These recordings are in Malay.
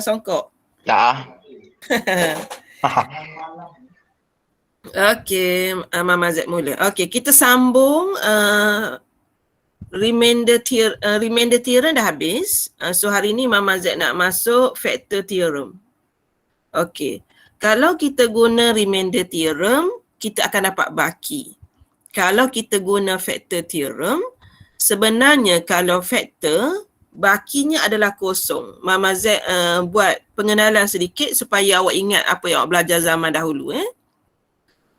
songkok? Tak. Okey, Mama Z mula. Okey, kita sambung remainder theorem dah habis. So hari ni Mama Z nak masuk factor theorem. Okey. Kalau kita guna remainder theorem, kita akan dapat baki. Kalau kita guna factor theorem, sebenarnya kalau factor, bakinya adalah kosong. Mama Z buat pengenalan sedikit supaya awak ingat apa yang awak belajar zaman dahulu.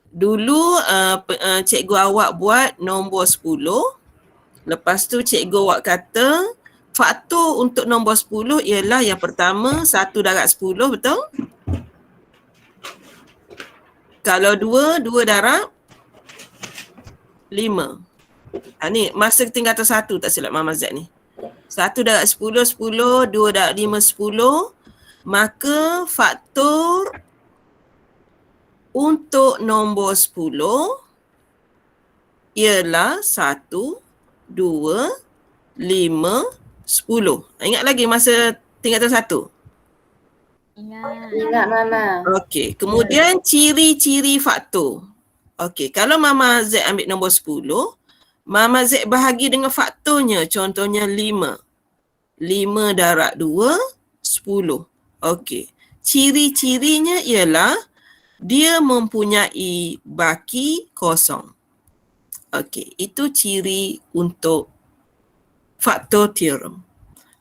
Dulu cikgu awak buat nombor 10. Lepas tu cikgu awak kata faktor untuk nombor 10 ialah yang pertama 1/10, betul? Kalau 2 darab 5. Ni masa tinggal atas 1 tak silap Mama Z ni. 1/10, 10, 2/5, 10. Maka faktor untuk nombor 10 ialah 1, 2, 5, 10. Ingat lagi masa tinggal atas 1? Ingat Mama. Okey, kemudian ciri-ciri faktor. Okey, kalau Mama Z ambil nombor 10, Mama Z bahagi dengan faktornya, contohnya 5. 5 darab 2, 10. Okey, ciri-cirinya ialah dia mempunyai baki kosong. Okey, itu ciri untuk faktor theorem.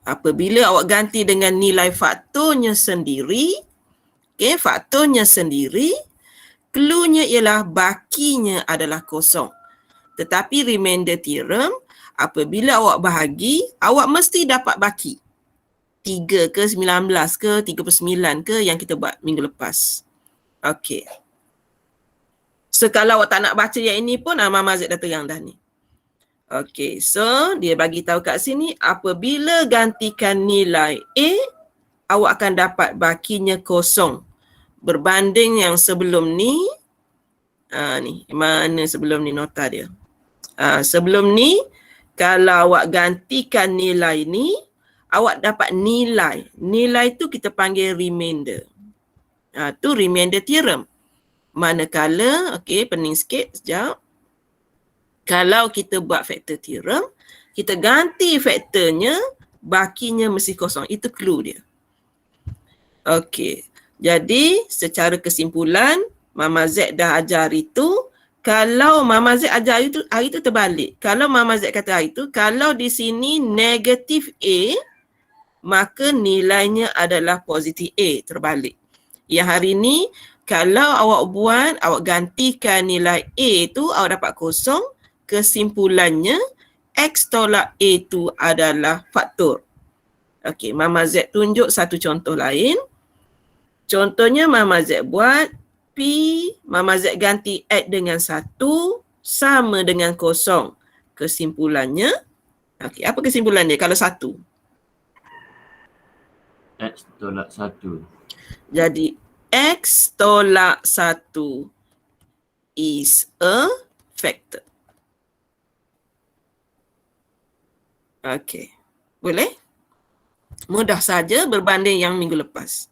Apabila awak ganti dengan nilai faktornya sendiri, cluenya ialah bakinya adalah kosong. Tetapi remainder theorem, apabila awak bahagi, awak mesti dapat baki. 3 ke 19 ke 39 ke yang kita buat minggu lepas. Okey. So kalau awak tak nak baca yang ini pun Mama Z dah terang dah ni. Okey, so dia bagi tahu kat sini apabila gantikan nilai A, awak akan dapat bakinya kosong. Berbanding yang sebelum ni, ni mana sebelum ni nota dia. Sebelum ni kalau awak gantikan nilai ni, awak dapat nilai. Nilai tu kita panggil remainder. Tu remainder theorem. Manakala, okey, pening sikit sekejap. Kalau kita buat factor theorem, kita ganti faktornya, bakinya mesti kosong. Itu clue dia. Okey. Jadi, secara kesimpulan, Mama Z dah ajar itu. Kalau Mama Z ajar hari itu terbalik. Kalau Mama Z kata hari itu, kalau di sini negatif A, maka nilainya adalah positif A, terbalik. Yang hari ini, kalau awak gantikan nilai A tu, awak dapat kosong. Kesimpulannya, X tolak A tu adalah faktor. Okey, Mama Z tunjuk satu contoh lain. Contohnya Mama Z buat P, Mama Z ganti X dengan 1 sama dengan kosong. Kesimpulannya, okey, apa kesimpulan dia kalau 1? X tolak 1. Jadi, X tolak 1 is a factor. Okey. Boleh? Mudah saja berbanding yang minggu lepas.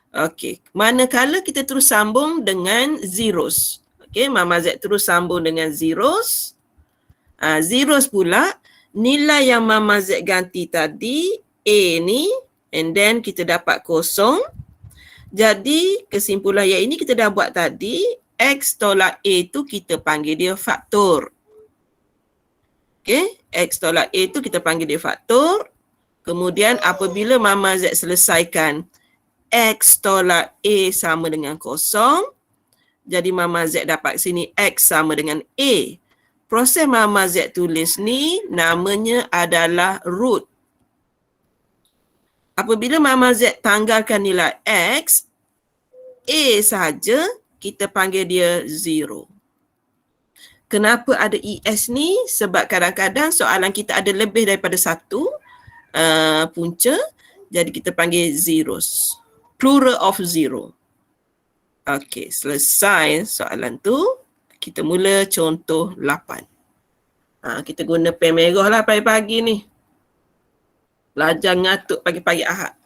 Okey. Manakala kita terus sambung dengan zeros. Okey, Mama Z terus sambung dengan zeros. Zeros pula, nilai yang Mama Z ganti tadi, A ni, and then kita dapat kosong. Jadi, kesimpulan yang ini kita dah buat tadi, X tolak A tu kita panggil dia faktor. Okey, X tolak A tu kita panggil dia faktor. Kemudian apabila Mama Z selesaikan X tolak A sama dengan kosong, jadi Mama Z dapat sini X sama dengan A. Proses Mama Z tulis ni namanya adalah root. Apabila Mama Z tanggalkan nilai X, A sahaja, kita panggil dia 0. Kenapa ada ES ni? Sebab kadang-kadang soalan kita ada lebih daripada satu punca, jadi kita panggil zeros. Plural of 0. Okey, selesai soalan tu. Kita mula contoh 8. Kita guna pen merah lah pagi-pagi ni. Belajar ngatuk pagi-pagi Ahad.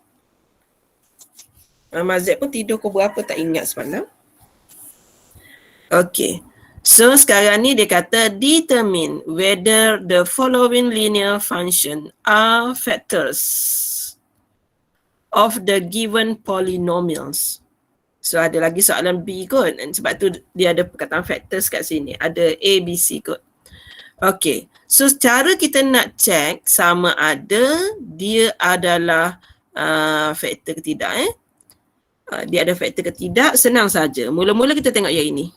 Mama Z pun tidur pukul berapa tak ingat semalam. Okay. So sekarang ni dia kata determine whether the following linear function are factors of the given polynomials. So ada lagi soalan B kot. Sebab tu dia ada perkataan factors kat sini. Ada A, B, C kot. Okay. So cara kita nak check sama ada dia adalah faktor ke tidak. Dia ada faktor ke tidak, senang saja. Mula-mula kita tengok yang ini.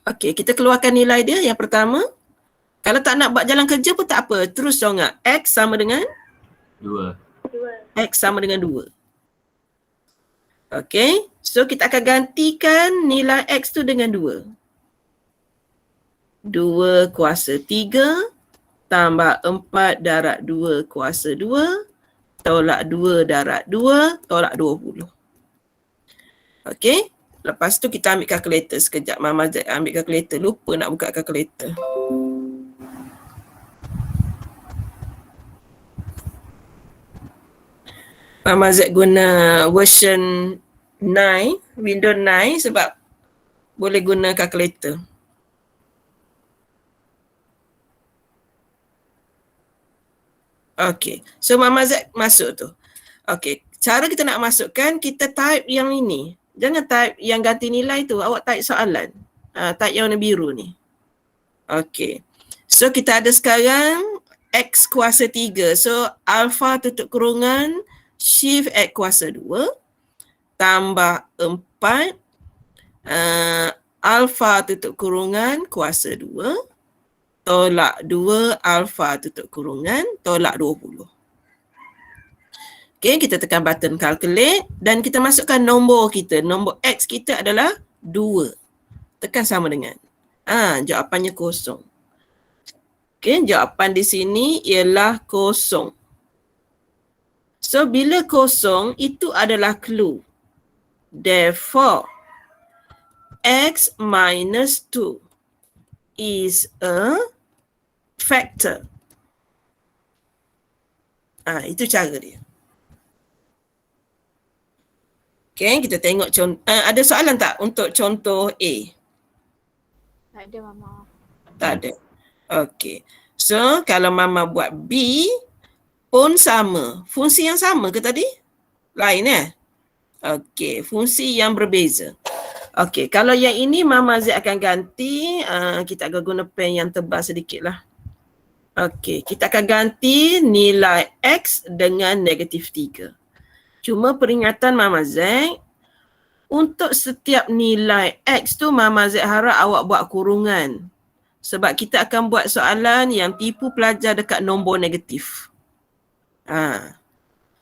Okey, kita keluarkan nilai dia. Yang pertama, kalau tak nak buat jalan kerja pun tak apa. Terus jongak. X sama dengan? 2. X sama dengan 2. Okey, so kita akan gantikan nilai X tu dengan 2. 2 kuasa 3 tambah 4 darab 2 kuasa 2 tolak 2 darab 2 tolak 20. Okey. Lepas tu kita ambil kalkulator sekejap. Mama Z ambil kalkulator. Lupa nak buka kalkulator. Mama Z guna version 9, Windows 9 sebab boleh guna kalkulator. Okay. So Mama Z masuk tu. Okay. Cara kita nak masukkan, kita type yang ini. Jangan type yang ganti nilai tu. Awak type soalan. Type yang warna biru ni. Okay. So kita ada sekarang X kuasa 3. So alpha tutup kurungan shift X kuasa 2 tambah 4 alpha tutup kurungan kuasa 2 tolak 2 alpha tutup kurungan tolak 20. Okay, kita tekan button calculate dan kita masukkan nombor kita. Nombor X kita adalah 2. Tekan sama dengan. Jawapannya kosong. Okay, jawapan di sini ialah kosong. So, bila kosong, itu adalah clue. Therefore, X minus 2 is a factor. Itu cara dia. Okay, kita tengok contoh. Ada soalan tak untuk contoh A? Tak ada, Mama. Tak ada. Okay. So, kalau Mama buat B pun sama. Fungsi yang sama ke tadi? Lain Okay, fungsi yang berbeza. Okay, kalau yang ini Mama Z akan ganti. Kita akan guna pen yang tebal sedikit lah. Okay, kita akan ganti nilai X dengan negatif 3. Cuma peringatan Mama Z, untuk setiap nilai X tu Mama Z harap awak buat kurungan. Sebab kita akan buat soalan yang tipu pelajar dekat nombor negatif.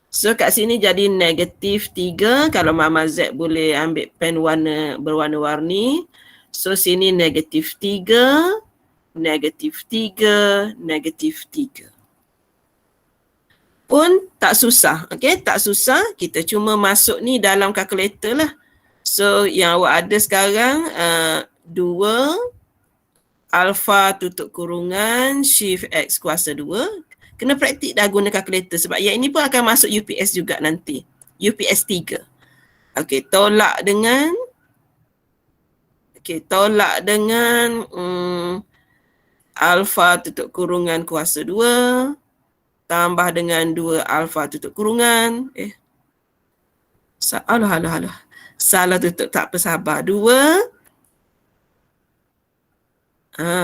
So kat sini jadi negatif 3. Kalau Mama Z boleh ambil pen warna berwarna-warni. So sini negatif 3, negatif 3, negatif 3. Pun tak susah. Okay, tak susah. Kita cuma masuk ni dalam kalkulator lah. So yang awak ada sekarang 2 alpha tutup kurungan shift X kuasa 2. Kena praktik dah guna kalkulator sebab yang ini pun akan masuk UPS juga nanti. UPS 3. Okay, tolak dengan alpha tutup kurungan kuasa 2 tambah dengan 2 alpha tutup kurungan. Alah. Salah tutup, tak apa, sabar. 2.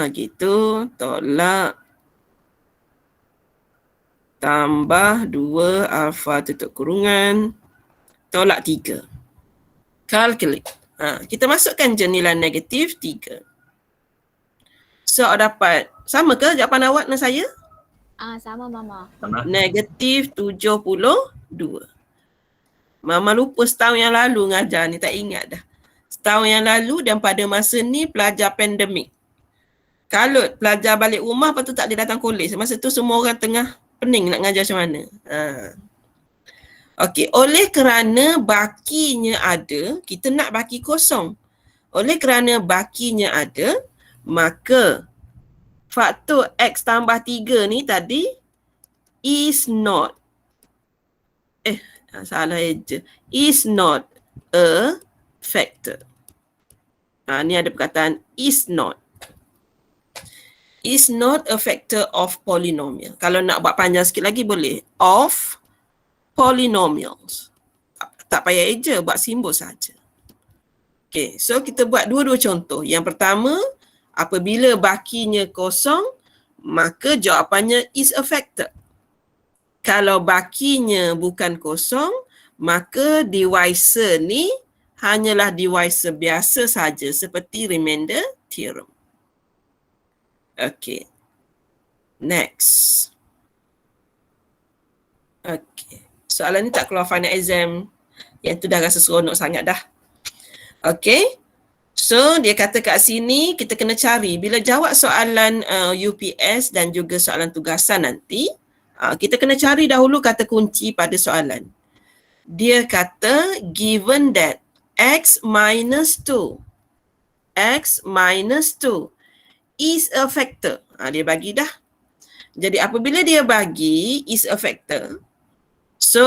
Gitu. Tolak. Tambah 2 alpha tutup kurungan. Tolak 3. Calculate. Kita masukkan je nilai negatif 3. So, dapat. Sama ke jawapan awak dengan saya? Sama, Mama. Negatif 72. Mama lupa setahun yang lalu ngajar ni, tak ingat dah. Setahun yang lalu dan pada masa ni pelajar pandemik. Kalau pelajar balik rumah, lepas tu tak boleh datang kolej. Masa tu semua orang tengah pening nak ngajar macam mana. Okey, oleh kerana bakinya ada, kita nak baki kosong. Oleh kerana bakinya ada, maka faktor X tambah 3 ni tadi is not. Salah eja. Is not a factor. Ni ada perkataan is not. Is not a factor of polynomial. Kalau nak buat panjang sikit lagi boleh. Of polynomials. Tak payah eja, buat simbol saja. Okay, so kita buat dua-dua contoh. Yang pertama, apabila bakinya kosong, maka jawapannya is a factor. Kalau bakinya bukan kosong, maka divisor ni hanyalah divisor biasa saja seperti remainder theorem. Okay. Next. Okay. Soalan ni tak keluar final exam. Yang tu dah rasa seronok sangat dah. Okay. So dia kata kat sini kita kena cari bila jawab soalan UPS dan juga soalan tugasan nanti, kita kena cari dahulu kata kunci pada soalan. Dia kata given that x minus 2 is a factor. Dia bagi dah. Jadi apabila dia bagi is a factor, so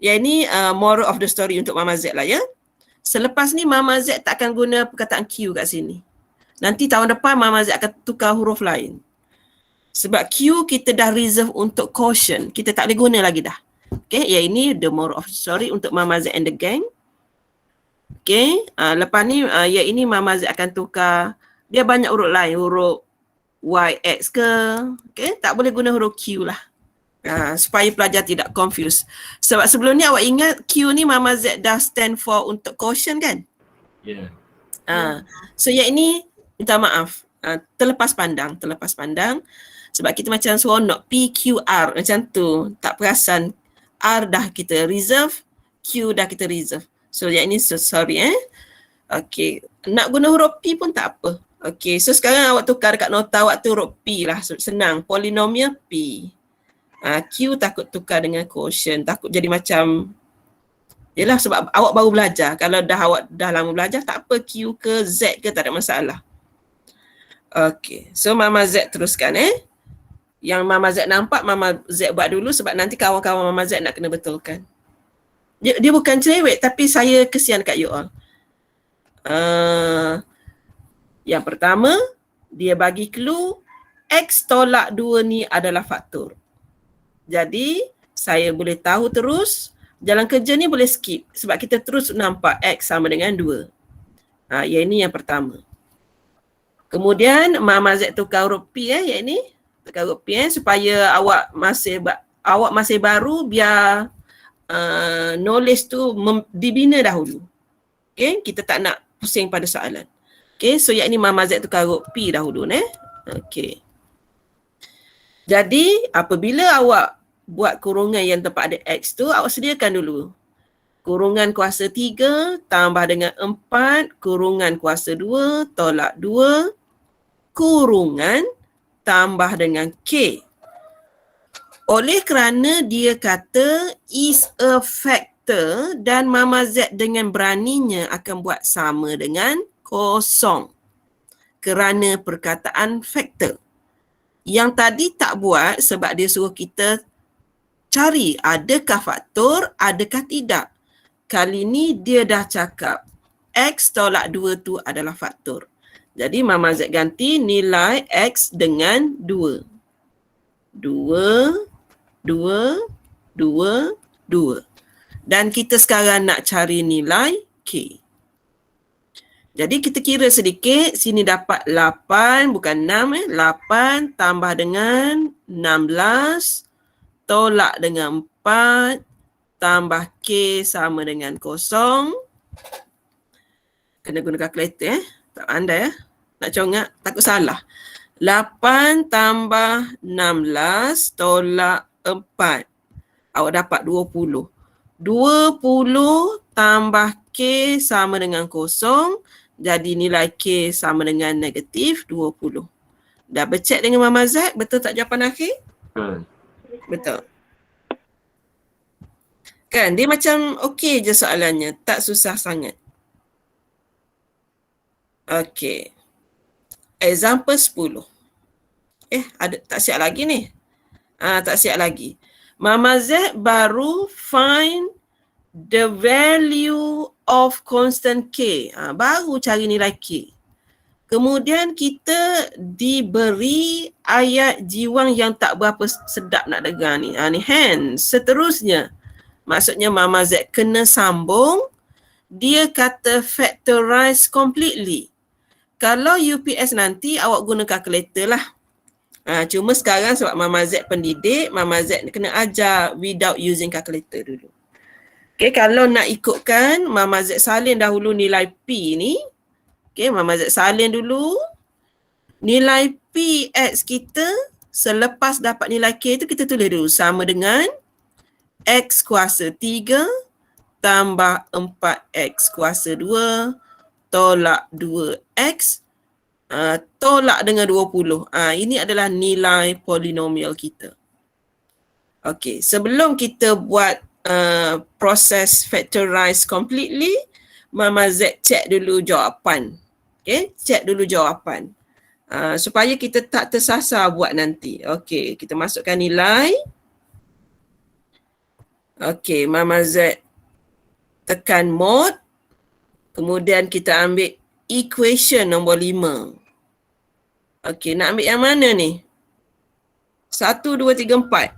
yang ini moral of the story untuk Mama Z lah ya. Selepas ni Mama Z tak akan guna perkataan Q kat sini. Nanti tahun depan Mama Z akan tukar huruf lain. Sebab Q kita dah reserve untuk quotient. Kita tak boleh guna lagi dah. Okay, yang ini the moral of the story untuk Mama Z and the gang. Okay, lepas ni yang ini Mama Z akan tukar. Dia banyak huruf lain, huruf YX ke. Okay, tak boleh guna huruf Q lah. Supaya pelajar tidak confused. Sebab sebelum ni awak ingat Q ni Mama Z dah stand for untuk quotient kan? Ya. So yang ini minta maaf. Terlepas pandang. Sebab kita macam seronok PQR macam tu. Tak perasan R dah kita reserve, Q dah kita reserve. So yang ini sorry Okay. Nak guna huruf P pun tak apa. Okay. So sekarang awak tukar dekat nota awak tu huruf P lah. Senang. Polinomial P. Q takut tukar dengan quotient, takut jadi macam, yelah sebab awak baru belajar. Kalau awak dah lama belajar, tak apa Q ke Z ke tak ada masalah. Okay, so Mama Z teruskan Yang Mama Z nampak, Mama Z buat dulu sebab nanti kawan-kawan Mama Z nak kena betulkan. Dia bukan cerewet tapi saya kesian kat you all. Yang pertama, dia bagi clue X tolak 2 ni adalah faktor. Jadi, saya boleh tahu terus, jalan kerja ni boleh skip sebab kita terus nampak X sama dengan 2. Yang ini yang pertama. Kemudian, Mama Z tukar huruf P yang ini. Tukar huruf P supaya awak masih baru biar knowledge tu dibina dahulu. Okay, kita tak nak pusing pada soalan. Okay, so yang ini Mama Z tukar huruf P dahulu. Okay. Jadi, apabila awak buat kurungan yang tempat ada X tu, awak sediakan dulu. Kurungan kuasa 3 tambah dengan 4, kurungan kuasa 2 tolak 2, kurungan tambah dengan K. Oleh kerana dia kata is a factor dan Mama Z dengan beraninya akan buat sama dengan kosong. Kerana perkataan factor. Yang tadi tak buat sebab dia suruh kita cari adakah faktor, adakah tidak. Kali ni dia dah cakap X tolak 2 tu adalah faktor. Jadi Mama Z ganti nilai X dengan 2. 2, 2, 2, 2. Dan kita sekarang nak cari nilai K. Jadi kita kira sedikit, sini dapat 8 bukan 6 8 tambah dengan 16 tolak dengan 4 tambah K sama dengan 0. Kena guna kalkulator tak pandai nak congak, takut salah. 8 tambah 16 tolak 4. Awak dapat 20. 20 tambah K sama dengan 0. Jadi nilai K sama dengan negatif 20. Dah bercek dengan Mama Z, betul tak jawapan akhir? Betul. Kan dia macam okey je soalannya, tak susah sangat. Okey. Example 10. Ada tak siap lagi ni? Tak siap lagi. Mama Z baru find the value of constant K. Baru cari nilai K. Kemudian kita diberi ayat jiwang yang tak berapa sedap nak dengar ni. Ni hence. Seterusnya, maksudnya Mama Z kena sambung. Dia kata factorize completely. Kalau UPS nanti awak guna kalkulator lah. Cuma sekarang sebab Mama Z pendidik, Mama Z kena ajar without using calculator dulu. Okay, kalau nak ikutkan, Mama Z salin dahulu nilai P ni. Okay, Mama Z salin dulu. Nilai PX kita selepas dapat nilai K tu kita tulis dulu sama dengan X kuasa 3 tambah 4X kuasa 2 tolak 2X tolak dengan 20. Ini adalah nilai polinomial kita. Okey, sebelum kita buat proses factorize completely, Mama Z cek dulu jawapan. Okey, cek dulu jawapan. Supaya kita tak tersasar buat nanti. Okey, kita masukkan nilai. Okey, Mama Z tekan mod. Kemudian kita ambil equation nombor 5. Okey, nak ambil yang mana ni? 1, 2, 3, 4.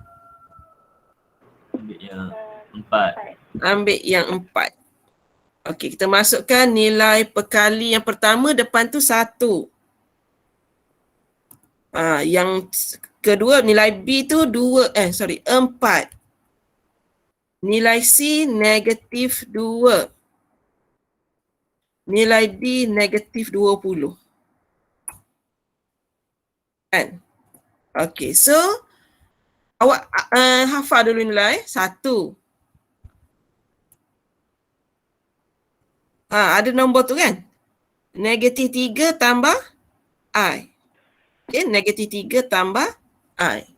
Ambil yang 4. Ambil yang 4. Okey, kita masukkan nilai perkali yang pertama depan tu 1. Yang kedua nilai B tu 4. Nilai C negatif 2. Nilai D negatif 20. Kan? Okey, so awak hafal dulu nilai 1. Ada nombor tu kan? Negatif 3 tambah I. Okay, negatif 3 tambah I.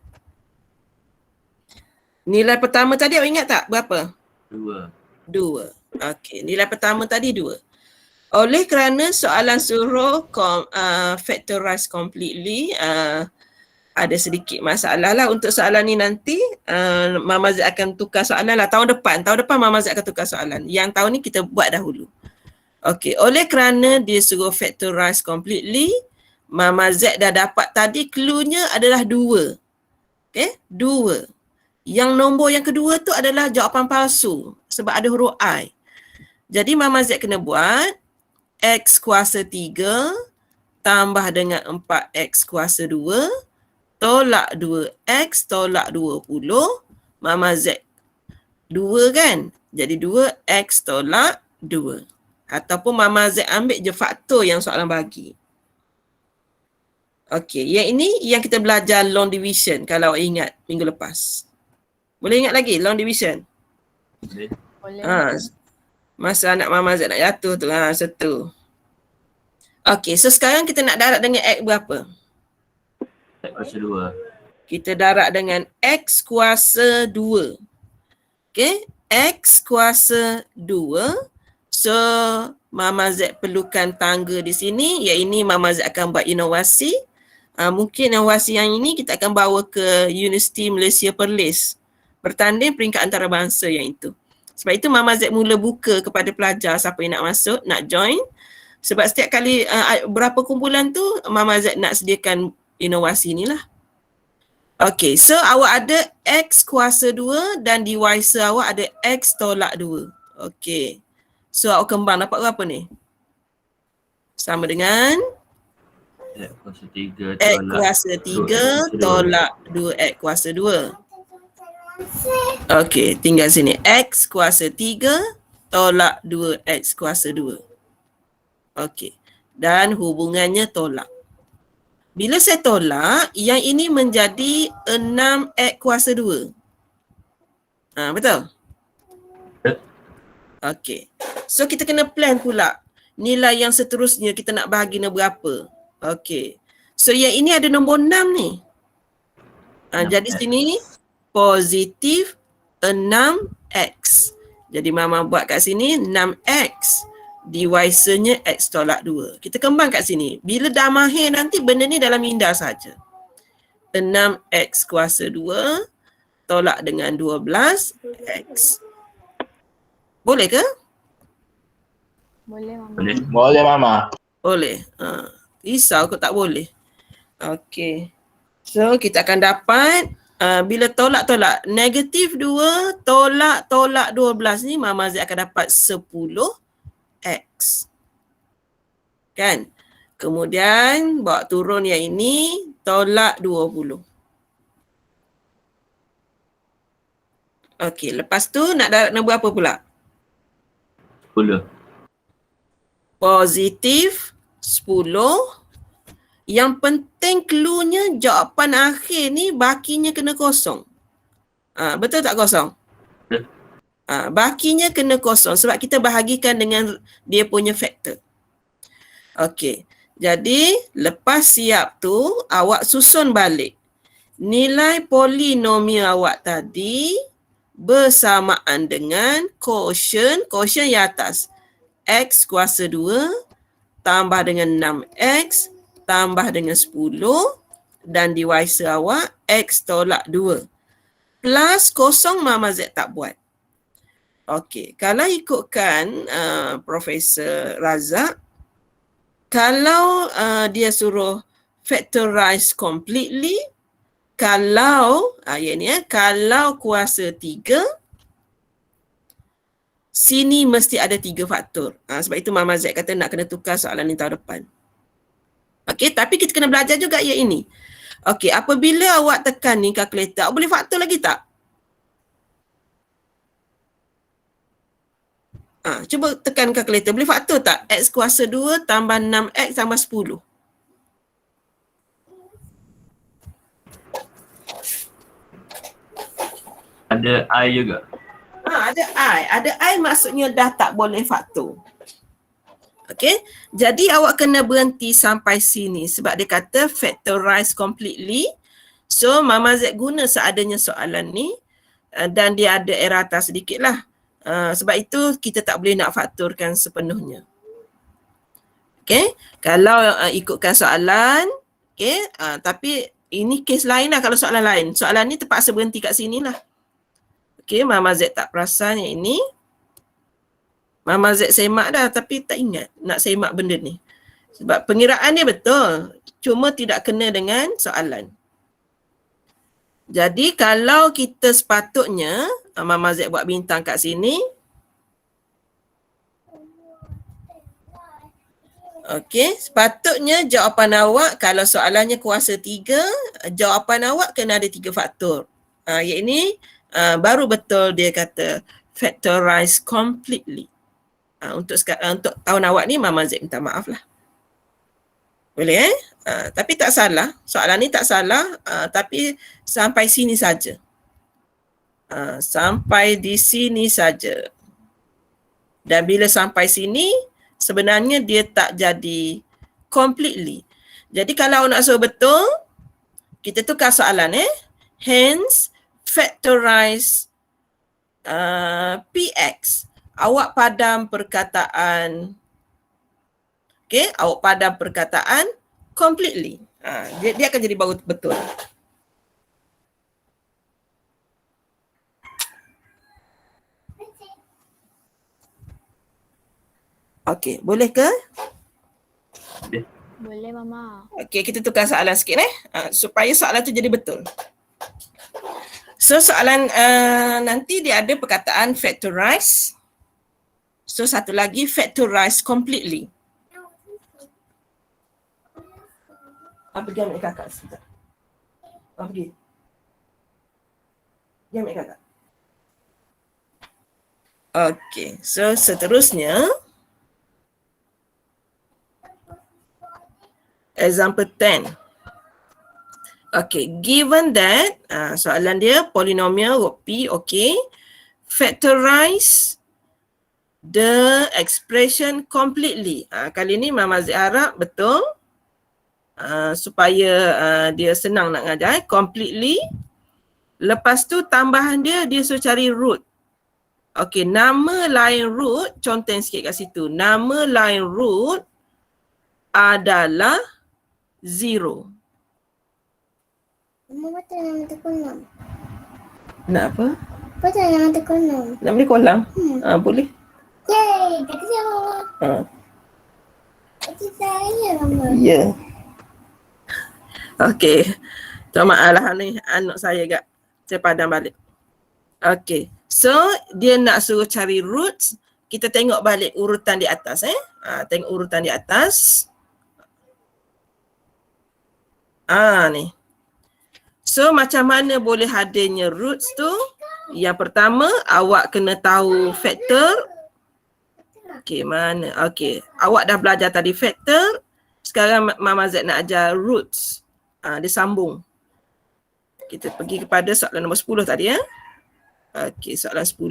Nilai pertama tadi awak ingat tak berapa? 2. Okey, nilai pertama tadi 2. Oleh kerana soalan suruh factorize completely, ada sedikit masalah lah untuk soalan ni nanti. Mama Z akan tukar soalan lah tahun depan. Tahun depan Mama Z akan tukar soalan. Yang tahun ni kita buat dahulu. Okey, oleh kerana dia suruh factorize completely, Mama Z dah dapat tadi clue-nya adalah 2. Okey, 2. Yang nombor yang kedua tu adalah jawapan palsu sebab ada huruf I. Jadi Mama Z kena buat X kuasa 3 tambah dengan 4X kuasa 2 tolak 2X tolak 20. Mama Z 2 kan? Jadi 2X tolak 2. Ataupun Mama Z ambil je faktor yang soalan bagi. Okey, yang ini yang kita belajar long division kalau awak ingat minggu lepas. Boleh ingat lagi long division? Boleh. Boleh. Masa anak Mama Z nak jatuh tu, satu. Okey, so sekarang kita nak darab dengan X berapa? X kuasa 2. Kita darab dengan X kuasa 2. Okey, X kuasa 2. So, Mama Z perlukan tangga di sini. Yang ini Mama Z akan buat inovasi. Mungkin inovasi yang ini kita akan bawa ke Universiti Malaysia Perlis. Bertanding peringkat antarabangsa yang itu. Sebab itu Mama Z mula buka kepada pelajar siapa yang nak masuk, nak join. Sebab setiap kali berapa kumpulan tu Mama Z nak sediakan inovasi ni lah. Okey, so awak ada X kuasa 2 dan di Wisa awak ada X tolak 2. Okey. So awak kembang dapat berapa ni? Sama dengan X kuasa 3 X kuasa 3 tolak 2X kuasa 2. Okey, tinggal sini. X kuasa 3 tolak 2X kuasa 2. Okey. Dan hubungannya tolak. Bila saya tolak, yang ini menjadi 6X kuasa 2. Betul? Okey. So kita kena plan pula. Nilai yang seterusnya kita nak bahagi berapa. Okey. So yang ini ada nombor 6 ni. Jadi sini positif 6X. Jadi Mama buat kat sini 6X. Di Wisa-nya X tolak 2. Kita kembang kat sini. Bila dah mahir nanti benda ni dalam minda saja. 6X kuasa 2 tolak dengan 12x. Boleh ke? Boleh mama. Boleh. Boleh Mama. Boleh. Risau kau tak boleh. Okey. So kita akan dapat bila tolak-tolak negatif 2 tolak 12 ni Mama Z akan dapat 10x. Kan? Kemudian bawa turun yang ini tolak 20. Okey, lepas tu nak buat apa pula? 10. Positif 10. Yang penting cluenya jawapan akhir ni bakinya kena kosong. Betul tak kosong? Betul. Bakinya kena kosong sebab kita bahagikan dengan dia punya faktor. Okey. Jadi lepas siap tu awak susun balik. Nilai polinomial awak tadi bersamaan dengan quotient yang atas. X kuasa 2 tambah dengan 6x tambah dengan 10 dan diwaisa awak x tolak 2. Plus kosong Mama Z tak buat. Okey, kalau ikutkan Profesor Razak, kalau dia suruh factorize completely, kalau kalau kuasa 3, sini mesti ada 3 faktor. Sebab itu Mama Z kata nak kena tukar soalan ni tahun depan. Okey, tapi kita kena belajar juga yang ini. Okey, apabila awak tekan ni kalkulator, awak boleh faktor lagi tak? Cuba tekan kalkulator, boleh faktor tak? X kuasa 2 tambah 6x tambah 10. Ada I juga. Ada I. Ada I maksudnya dah tak boleh faktor. Okey, jadi awak kena berhenti sampai sini sebab dia kata factorize completely. So Mama Z guna seadanya soalan ni dan dia ada error atas sedikit lah. Sebab itu kita tak boleh nak faktorkan sepenuhnya. Okey, kalau ikutkan soalan, okey, tapi ini kes lain lah kalau soalan lain. Soalan ni terpaksa berhenti kat sini lah. Okey, Mama Z tak perasan yang ini. Mama Z semak dah tapi tak ingat nak semak benda ni. Sebab pengiraan dia betul. Cuma tidak kena dengan soalan. Jadi kalau kita sepatutnya, Mama Z buat bintang kat sini. Okey, sepatutnya jawapan awak kalau soalannya kuasa 3, jawapan awak kena ada 3 faktor. Yang ini baru betul dia kata factorize completely. Untuk tahun awak ni Mama Z minta maaf lah. Boleh tapi tak salah. Soalan ni tak salah tapi sampai sini saja. Sampai di sini saja. Dan bila sampai sini sebenarnya dia tak jadi completely. Jadi kalau nak suruh betul, kita tukar soalan hence factorize PX. Awak padam perkataan, okay, awak padam perkataan completely. Dia akan jadi baru betul. Okey, boleh ke? Boleh mama. Okey, kita tukar soalan sikit supaya soalan tu jadi betul. So soalan nanti dia ada perkataan factorize. So satu lagi factorize completely. Pergi ambil kakak sekejap. Pergi. Pergi ambil kakak. Okay, so seterusnya. Example 10. Okay, given that, soalan dia polynomial root P, okay. Factorize the expression completely. Kali ni Mama Z harap betul supaya dia senang nak ngajar. Completely. Lepas tu tambahan dia suruh cari root. Okey, nama lain root, contoh sikit kat situ. Nama lain root adalah 0. Mama betul nama tekun, Mam. Nak apa? Betul yang ada kolam. Nak beli kolam? Boleh. Yeay, tak kesian mama. Ha. Itu saya mama. Ya. Okey. Tuan maaf lah ni anak saya agak saya padam balik. Okey. So dia nak suruh cari roots. Kita tengok balik urutan di atas tengok urutan di atas. Ni. So macam mana boleh hadirnya roots tu? Yang pertama awak kena tahu faktor. Okey, mana? Okey. Awak dah belajar tadi faktor. Sekarang Mama Z nak ajar roots. Dia sambung. Kita pergi kepada soalan nombor 10 tadi Okey, soalan 10.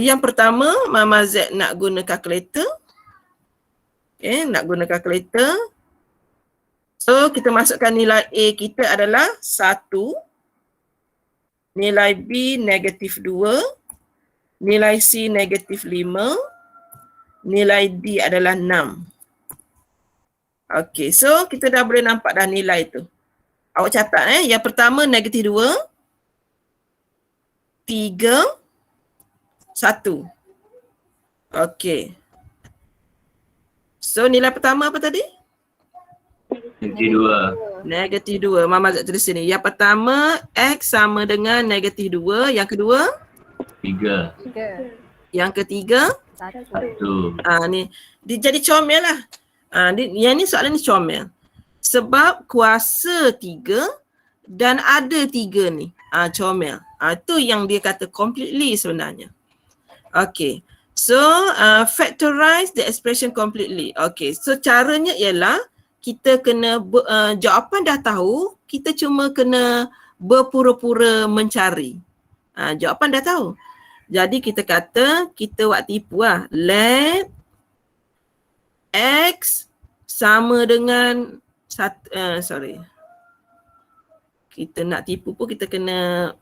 Yang pertama Mama Z nak guna kalkulator. Okey, nak guna kalkulator. So kita masukkan nilai A kita adalah 1. Nilai B negatif 2. Nilai C negatif 5. Nilai D adalah 6. Okey, so kita dah boleh nampak dah nilai tu. Awak catat Yang pertama negatif 2. 3. 1. Okey. So nilai pertama apa tadi? Negatif 2. Negatif 2. Mama Zat tulis sini. Yang pertama X sama dengan negatif 2. Yang kedua? 3. 3. Yang ketiga? 1. 1. Ni dia jadi comel lah. Yang ni soalan ni comel. Sebab kuasa 3 dan ada 3 ni. Comel. Itu yang dia kata completely sebenarnya. Okay. So factorize the expression completely. Okay. So caranya ialah kita kena jawapan dah tahu, kita cuma kena berpura-pura mencari. Jawapan dah tahu. Jadi kita kata, kita buat tipu lah. Let X sama dengan kita nak tipu pun kita kena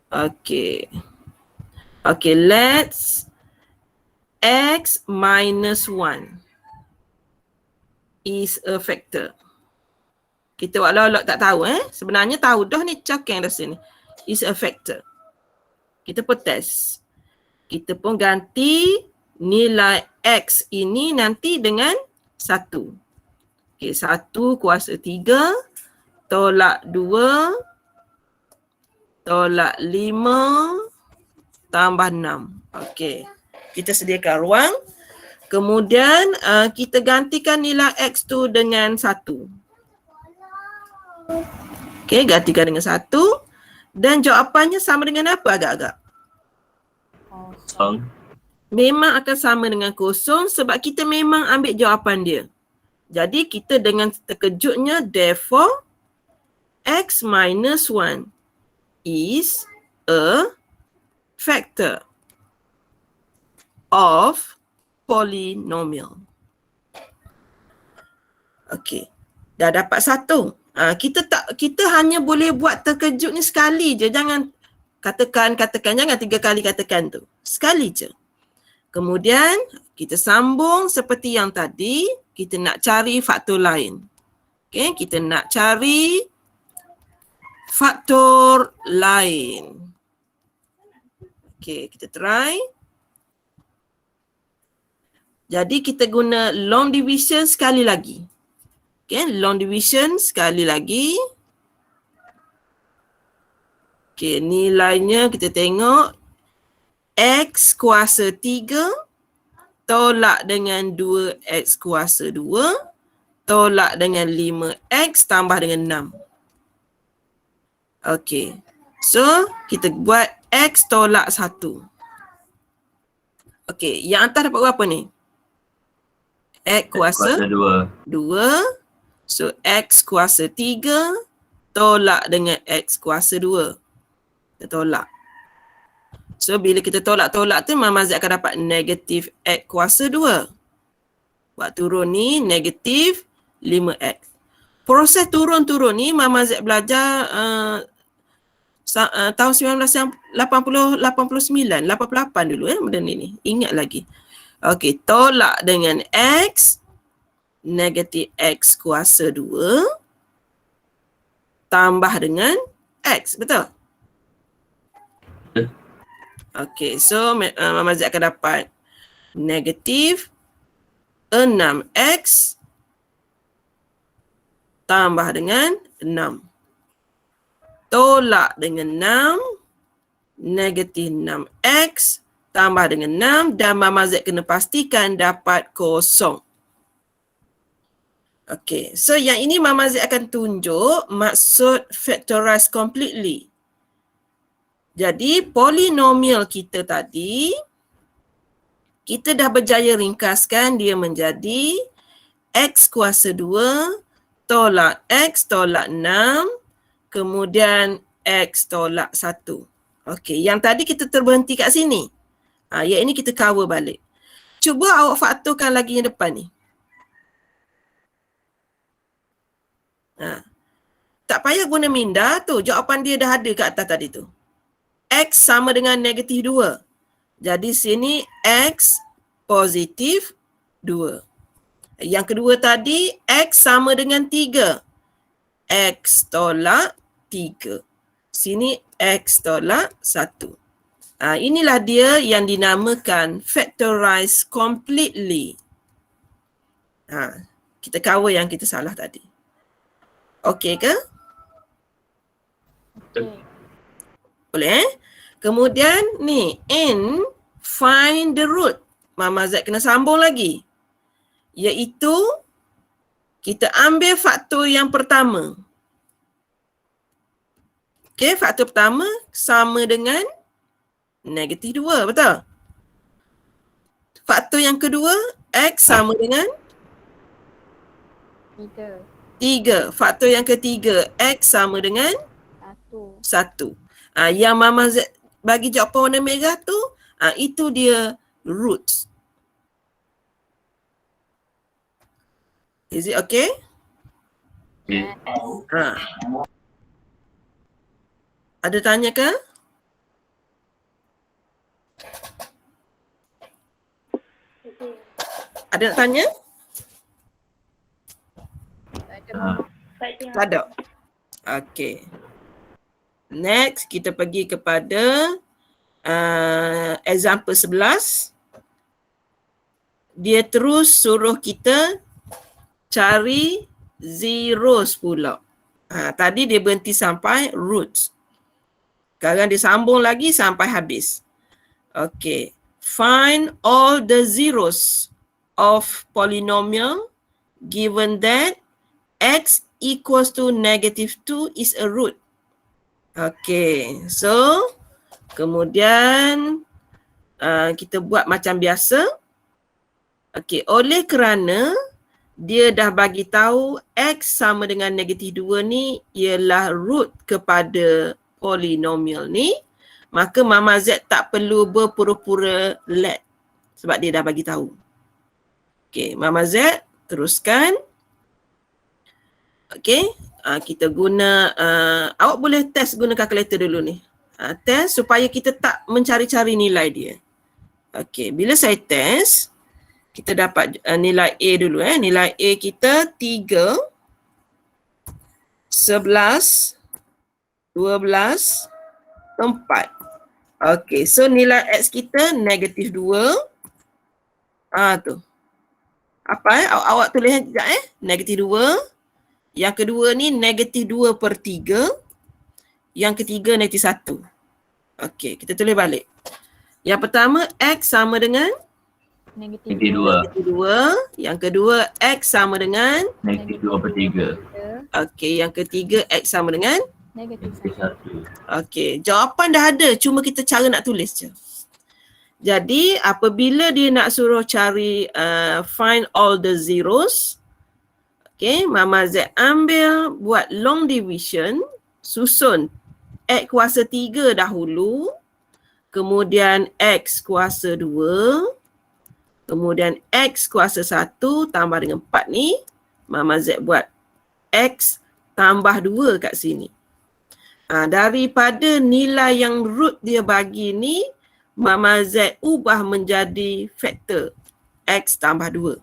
Okay, let's X minus 1 is a factor. Kita buat lolok tak tahu Sebenarnya tahu dah ni cakang dah sini. Is a factor. Kita pun test. Kita pun ganti nilai X ini nanti dengan 1. Okay, 1 kuasa 3 tolak 2 tolak 5 tambah 6. Okay. Kita sediakan ruang. Kemudian kita gantikan nilai X tu dengan 1. Okay, gantikan dengan 1. Dan jawapannya sama dengan apa agak-agak? Kosong. Memang akan sama dengan kosong sebab kita memang ambil jawapan dia. Jadi kita dengan terkejutnya therefore X minus 1 is a factor of polynomial. Okey. Dah dapat 1. Kita hanya boleh buat terkejut ni sekali je. Jangan katakan, jangan 3 kali katakan tu. Sekali je. Kemudian kita sambung seperti yang tadi, kita nak cari faktor lain. Okey, kita nak cari faktor lain. Okey, kita try. Jadi kita guna long division sekali lagi. Okay, long division sekali lagi. Okay, nilainya kita tengok. X kuasa 3 tolak dengan 2X kuasa 2 tolak dengan 5X tambah dengan 6. Okay, so kita buat X tolak 1. Okay, yang atas dapat berapa ni? X kuasa 2. So X kuasa 3 tolak dengan X kuasa 2. Kita tolak. So bila kita tolak-tolak tu Mama Z akan dapat negatif X kuasa 2. Buat turun ni negatif 5X. Proses turun-turun ni Mama Z belajar tahun 1989, 88 dulu benda ni. Ingat lagi. Okey, tolak dengan X negatif X kuasa 2 tambah dengan X. Betul? Okey, so Mama Z akan dapat negatif 6X tambah dengan 6. Tolak dengan 6, negatif 6X tambah dengan 6 dan Mama Z kena pastikan dapat kosong. Okey, so yang ini Mama Z akan tunjuk maksud factorize completely. Jadi polinomial kita tadi, kita dah berjaya ringkaskan dia menjadi X kuasa 2 tolak X tolak 6, kemudian X tolak 1. Okey, yang tadi kita terberhenti kat sini. Yang ini kita cover balik. Cuba awak faktorkan lagi yang depan ni. Tak payah guna minda tu, jawapan dia dah ada kat atas tadi tu. X sama dengan negatif 2. Jadi sini X positif 2. Yang kedua tadi X sama dengan 3. X tolak 3. Sini X tolak 1. Inilah dia yang dinamakan factorize completely. Kita cover yang kita salah tadi. Okey ke? Okey. Boleh Kemudian ni, in find the root. Mama Z kena sambung lagi. Iaitu, kita ambil faktor yang pertama. Okey, faktor pertama sama dengan negatif 2, betul? Faktor yang kedua, X sama dengan 3. Faktor yang ketiga, X sama dengan 1. Yang Mama Z bagi jawapan warna merah tu, itu dia roots. Is it okay? Okay. Ada tanya ke? Ada nak tanya? Tak ada. Okay. Next, kita pergi kepada example 11. Dia terus suruh kita cari zeros pula. Tadi dia berhenti sampai roots. Sekarang dia sambung lagi sampai habis. Okay. Find all the zeros of polynomial given that x equals to negative 2 is a root. Okay, so kemudian kita buat macam biasa. Okay, oleh kerana dia dah bagi tahu x sama dengan negatif 2 ni ialah root kepada polinomial ni, maka Mama Z tak perlu berpura-pura let sebab dia dah bagi tahu. Okay, Mama Z teruskan. Okay, kita guna, awak boleh test guna kalkulator dulu ni. Test supaya kita tak mencari-cari nilai dia. Okay, bila saya test, kita dapat nilai A dulu. Nilai A kita 3, 11, 12, 4. Okay, so nilai X kita negatif 2. Tu. Apa awak tulis sekejap negatif 2. Yang kedua ni negatif 2/3. Yang ketiga negatif 1. Okey, kita tulis balik. Yang pertama X sama dengan Negatif 2. Yang kedua X sama dengan Negatif 2/3. okey, yang ketiga X sama dengan Negatif Negatif 1. okey, jawapan dah ada, cuma kita cara nak tulis je. Jadi apabila dia nak suruh cari find all the zeros, okay, Mama Z ambil buat long division, susun X kuasa 3 dahulu, kemudian X kuasa 2, kemudian X kuasa 1 tambah dengan 4 ni, Mama Z buat X tambah 2 kat sini. Daripada nilai yang root dia bagi ni, Mama Z ubah menjadi faktor X tambah 2.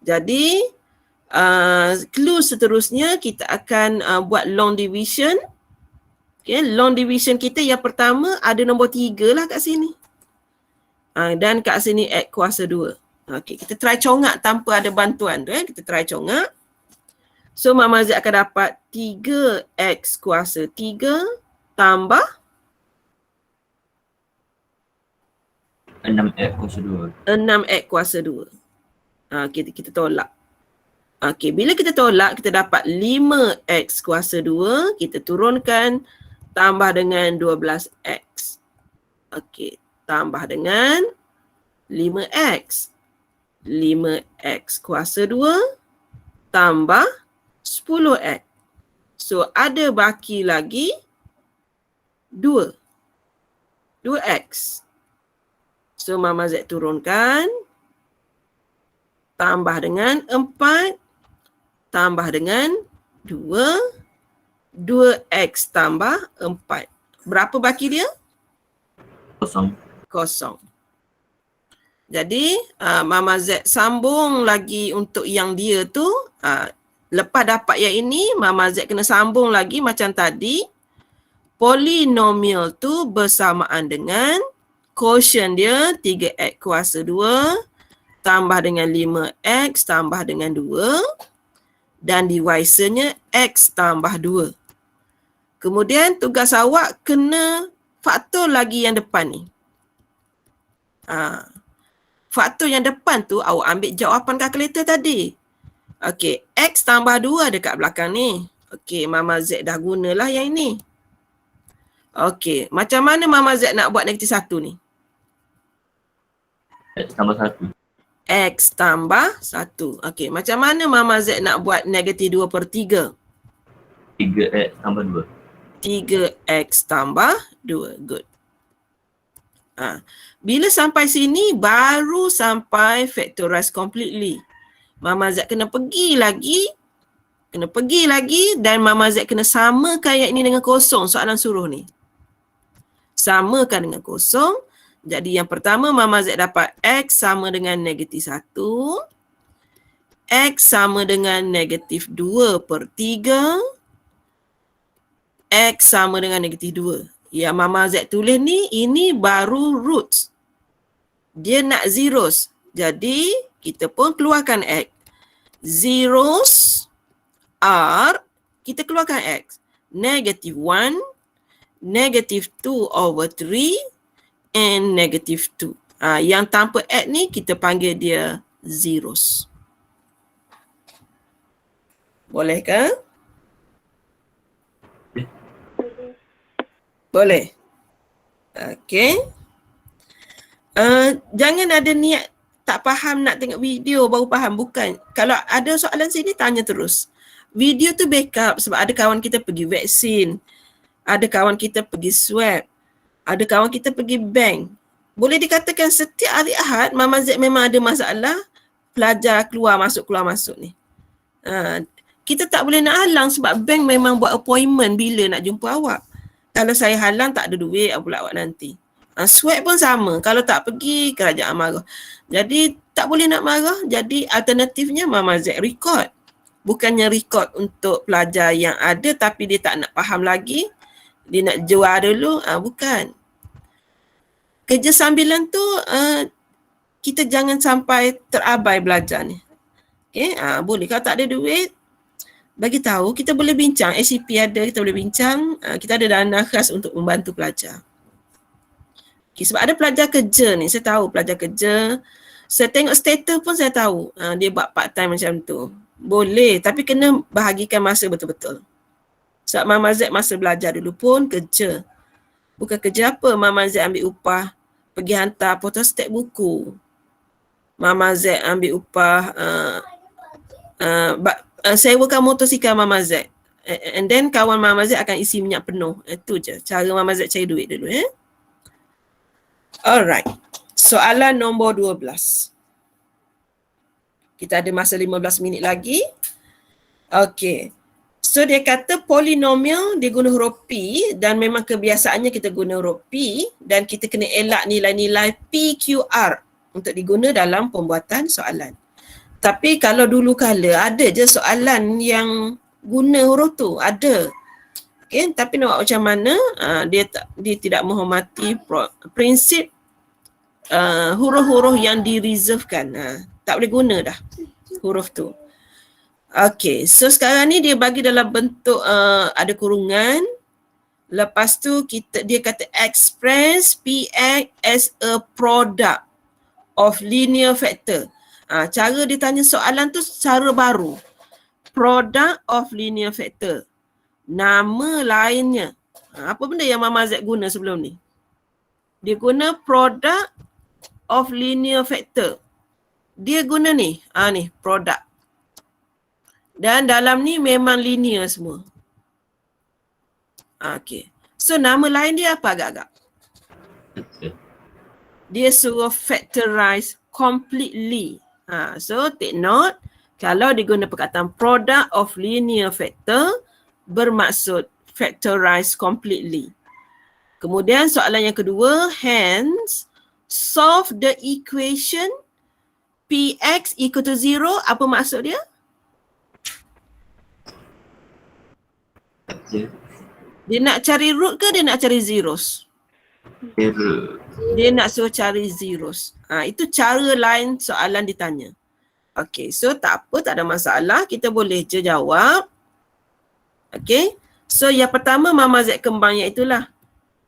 Jadi, Clue seterusnya kita akan buat long division. Okay, long division kita yang pertama ada nombor 3 lah kat sini. Dan kat sini X kuasa 2. Okay, kita try congak tanpa ada bantuan tu. Kita try congak. So Mama Z akan dapat 3X kuasa 3 tambah 6X kuasa 2. 6X kuasa 2. Kita tolak. Okay, bila kita tolak, kita dapat 5X kuasa 2. Kita turunkan, tambah dengan 12X. Okay, tambah dengan 5X. 5X kuasa 2 tambah 10X. So, ada baki lagi 2. 2X. So, Mama Z turunkan. Tambah dengan 4. Tambah dengan 2. 2X tambah 4. Berapa baki dia? Kosong. Jadi, Mama Z sambung lagi untuk yang dia tu. Lepas dapat yang ini, Mama Z kena sambung lagi macam tadi. Polinomial tu bersamaan dengan quotient dia 3X kuasa 2 tambah dengan 5X tambah dengan 2 dan divisornya X tambah 2. Kemudian tugas awak kena faktor lagi yang depan ni. Faktor yang depan tu awak ambil jawapan kalkulator tadi. Okey, X tambah 2 dekat belakang ni. Okey, Mama Z dah gunalah yang ini. Okey, macam mana Mama Z nak buat negatif 1 ni? X tambah 1. X tambah 1. Okey, macam mana Mama Z nak buat negatif 2/3? 3X tambah 2. 3X tambah 2. Good. Bila sampai sini baru sampai factorize completely. Mama Z kena pergi lagi dan Mama Z kena samakan yang ini dengan kosong soalan suruh ni. Samakan dengan kosong. Jadi yang pertama Mama Z dapat X sama dengan negatif 1. X sama dengan negatif 2/3. X sama dengan negatif 2. Yang Mama Z tulis ni, ini baru roots. Dia nak zeros. Jadi, kita pun keluarkan X. Zeros are, kita keluarkan X. Negative 1, negative 2/3, and negative 2. Yang tanpa X ni, kita panggil dia zeros. Boleh ke? Boleh. Okey. Jangan ada niat tak faham nak tengok video baru faham. Bukan. Kalau ada soalan sini, tanya terus. Video tu backup sebab ada kawan kita pergi vaksin. Ada kawan kita pergi swab. Ada kawan kita pergi bank. Boleh dikatakan setiap hari Ahad, Mama Z memang ada masalah pelajar keluar masuk ni. Kita tak boleh nak halang sebab bank memang buat appointment bila nak jumpa awak. Kalau saya halang tak ada duit, pula awak nanti. Swab pun sama. Kalau tak pergi, kerajaan marah. Jadi tak boleh nak marah. Jadi alternatifnya Mama Z record. Bukannya record untuk pelajar yang ada tapi dia tak nak faham lagi. Dia nak jual dulu. Bukan. Kerja sambilan tu kita jangan sampai terabai belajar ni. Okay? Boleh. Kalau tak ada duit, bagi tahu, kita boleh bincang. SCP ada, kita boleh bincang. Kita ada dana khas untuk membantu pelajar. Okay, sebab ada pelajar kerja ni, saya tahu pelajar kerja. Saya tengok status pun saya tahu dia buat part time macam tu. Boleh, tapi kena bahagikan masa betul-betul. Sebab Mama Z masa belajar dulu pun kerja. Bukan kerja apa, Mama Z ambil upah pergi hantar photostat buku. Mama Z ambil upah sewakan motosikal Mama Z. And then kawan Mama Z akan isi minyak penuh. Itu je cara Mama Z cari duit dulu. Alright. Soalan nombor 12. Kita ada masa 15 minit lagi. Okay. So dia kata polinomial dia guna huruf P dan memang kebiasaannya kita guna huruf P dan kita kena elak nilai-nilai PQR untuk diguna dalam pembuatan soalan. Tapi kalau dulu kala ada je soalan yang guna huruf tu, ada. Okay, tapi nak buat macam mana, dia tidak menghormati prinsip huruf-huruf yang direservekan. Tak boleh guna dah huruf tu. Okay, so sekarang ni dia bagi dalam bentuk ada kurungan. Lepas tu dia kata express PX as a product of linear factor. Cara dia tanya soalan tu cara baru. Product of linear factor. Nama lainnya. Apa benda yang Mama Z guna sebelum ni? Dia guna product of linear factor. Dia guna ni. Ni product. Dan dalam ni memang linear semua. Okay. So nama lain dia apa agak-agak? Dia suruh factorize completely. So take note, kalau dia guna perkataan product of linear factor, bermaksud factorize completely. Kemudian soalan yang kedua, hence solve the equation Px equal to 0. Apa maksud dia? Dia nak cari root ke dia nak cari zeros? Dia nak suruh cari zeros. Itu cara lain soalan ditanya. Okay, so tak apa, tak ada masalah. Kita boleh je jawab. Okay, so yang pertama Mama Z kembang iaitulah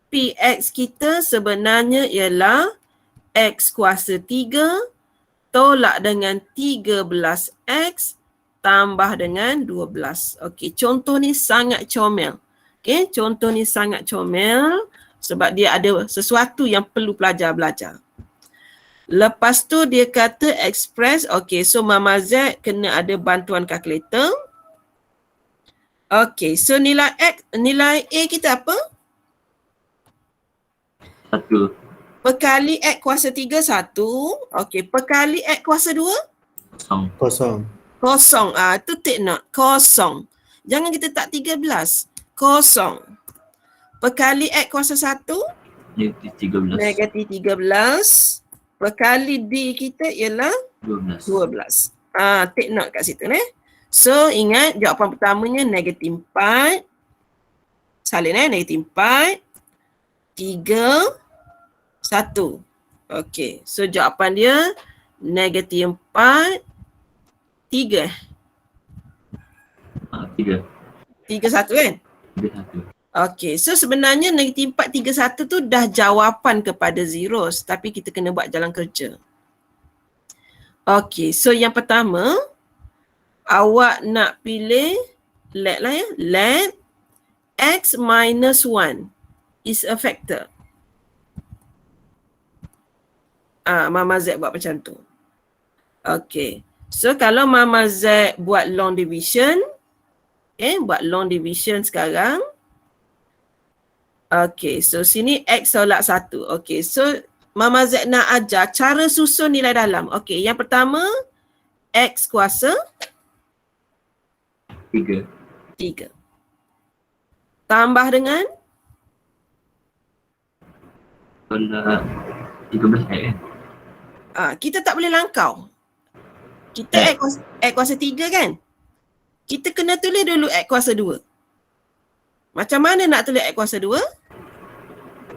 Px kita sebenarnya ialah X kuasa 3 tolak dengan 13X tambah dengan 12. Okay, contoh ni sangat comel. Okay, contoh ni sangat comel sebab dia ada sesuatu yang perlu pelajar belajar. Lepas tu dia kata express. Okay, so Mama Z kena ada bantuan kalkulator. Okay, so nilai A kita apa? 1. Perkali X kuasa 3, 1. Okay, perkali X kuasa 2? Kosong. Kosong. Tu take note. Kosong. Jangan kita tak 13. Kosong. Perkali X kuasa 1? -13. Negatif 13. Perkali D kita ialah 12. 12. Take note kat situ ni. So ingat jawapan pertamanya negatif 4. Salin negatif 4. 3. 1. Okay. So jawapan dia negatif 4. 3. 3. 3, 1 kan? 3, 1. Okay, so sebenarnya negatif 4, 3, 1 tu dah jawapan kepada zeros. Tapi kita kena buat jalan kerja. Okay, so yang pertama, awak nak pilih, let lah ya, let X minus 1 is a factor. Mama Z buat macam tu. Okay, so kalau Mama Z buat long division, buat long division sekarang. Okay, so sini X tolak 1. Okay, so Mama Z nak ajar cara susun nilai dalam. Okay, yang pertama, X kuasa 3. Tambah dengan Tolak 13X kan? kita tak boleh langkau. Kita X kuasa 3 kan? Kita kena tulis dulu X kuasa 2. Macam mana nak tulis X kuasa 2?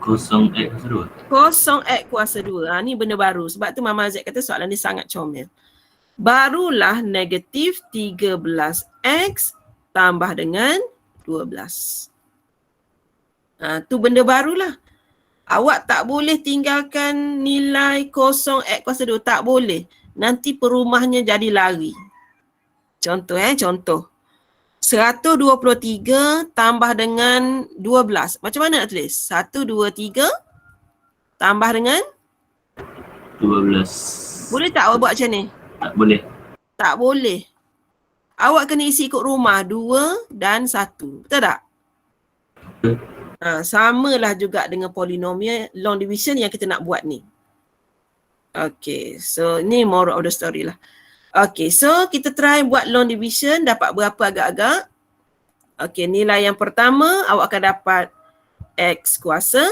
0X kuasa 2. 0X kuasa 2. Ni benda baru. Sebab tu Mama Z kata soalan ni sangat comel. Barulah negatif 13X tambah dengan 12. Tu benda barulah. Awak tak boleh tinggalkan nilai 0X kuasa 2. Tak boleh. Nanti perumahnya jadi lari. Contoh contoh. 123 tambah dengan 12. Macam mana nak tulis? 123 tambah dengan 12. Boleh tak awak buat macam ni? Tak boleh. Tak boleh. Awak kena isi ikut rumah 2 dan 1. Betul tak? Samalah juga dengan polinomial long division yang kita nak buat ni. Okay, so ni moral of the story lah. Okay, so kita try buat long division, dapat berapa agak-agak? Okay, nilai yang pertama awak akan dapat X kuasa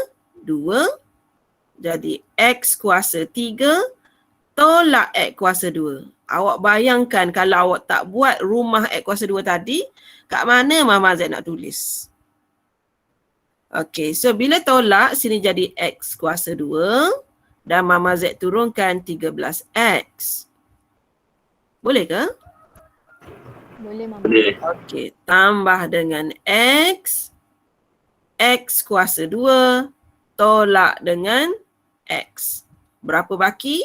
2. Jadi X kuasa 3 tolak X kuasa 2. Awak bayangkan kalau awak tak buat rumah X kuasa 2 tadi, kat mana Mama Z nak tulis? Okey, so bila tolak, sini jadi X kuasa 2 dan Mama Z turunkan 13X. Boleh ke? Boleh Mama. Boleh. Okey, tambah dengan X. X kuasa 2 tolak dengan X. Berapa baki?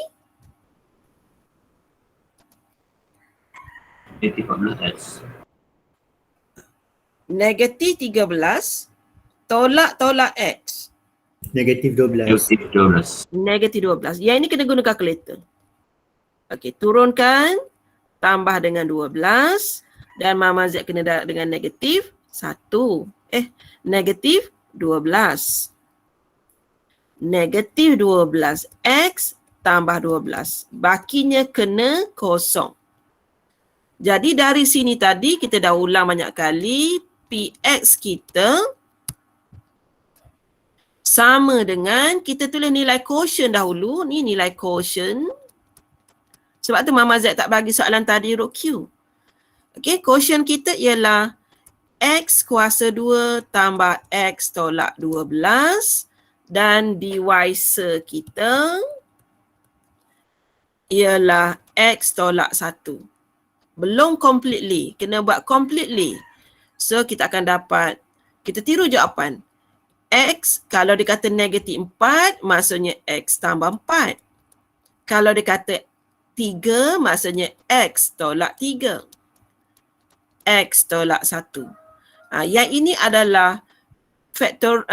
Negatif 14X. Negatif 13 tolak X. Negatif 12. Negatif 12. Negatif 12. Yang ini kena guna kalkulator. Okey, turunkan. Tambah dengan 12. Dan Mama Z kena darab dengan negatif 1. Negatif 12. Negatif 12. X tambah 12. Bakinya kena kosong. Jadi dari sini tadi kita dah ulang banyak kali. PX kita sama dengan, kita tulis nilai quotient dahulu. Ni nilai quotient. Sebab tu Mama Z tak bagi soalan tadi root Q. Okey, quotient kita ialah X kuasa 2 tambah X tolak 12 dan divisor kita ialah X tolak 1. Belum completely, kena buat completely. So kita akan dapat, kita tiru jawapan. X kalau dia kata negatif 4, maksudnya X tambah 4. Kalau dia kata 3, maksudnya X tolak 3. X tolak 1. Yang ini adalah factor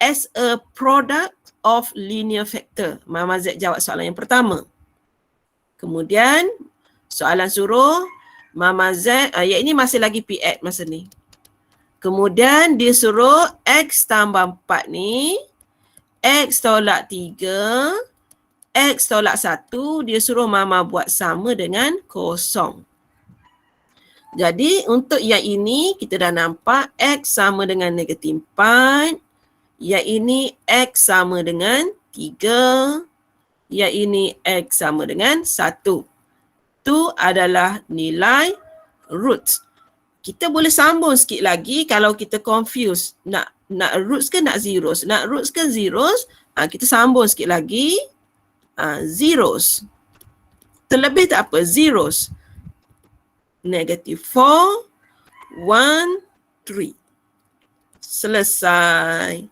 as a product of linear factor. Mama Z jawab soalan yang pertama. Kemudian soalan suruh Mama Z, yang ini masih lagi PX masa ni. Kemudian dia suruh X tambah 4 ni, X tolak 3, X tolak 1, dia suruh Mama buat sama dengan kosong. Jadi untuk yang ini kita dah nampak X sama dengan negatif 4. Yang ini X sama dengan 3. Yang ini X sama dengan 1. Itu adalah nilai roots. Kita boleh sambung sikit lagi kalau kita confuse. Nak roots ke nak zeros? Nak roots ke zeros? Kita sambung sikit lagi. Zeros. Terlebih tak apa, zeros. Negative 4, 1, 3. Selesai.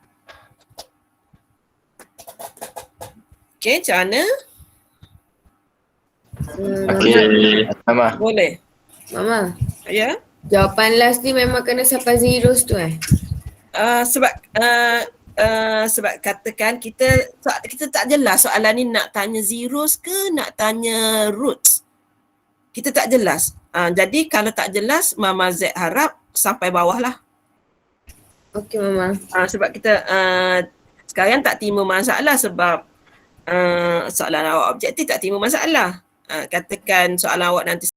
Okay, macam mana? Okey. Mama, Boleh? Mama, Ya? jawapan last ni memang kena sampai zeros tu Sebab katakan kita tak jelas soalan ni nak tanya zeros ke nak tanya roots. Kita tak jelas. Jadi kalau tak jelas, Mama Z harap sampai bawah lah. Okey Mama. Sebab kita sekarang tak timbul masalah sebab soalan awak objektif tak timbul masalah. Katakan soalan awak nanti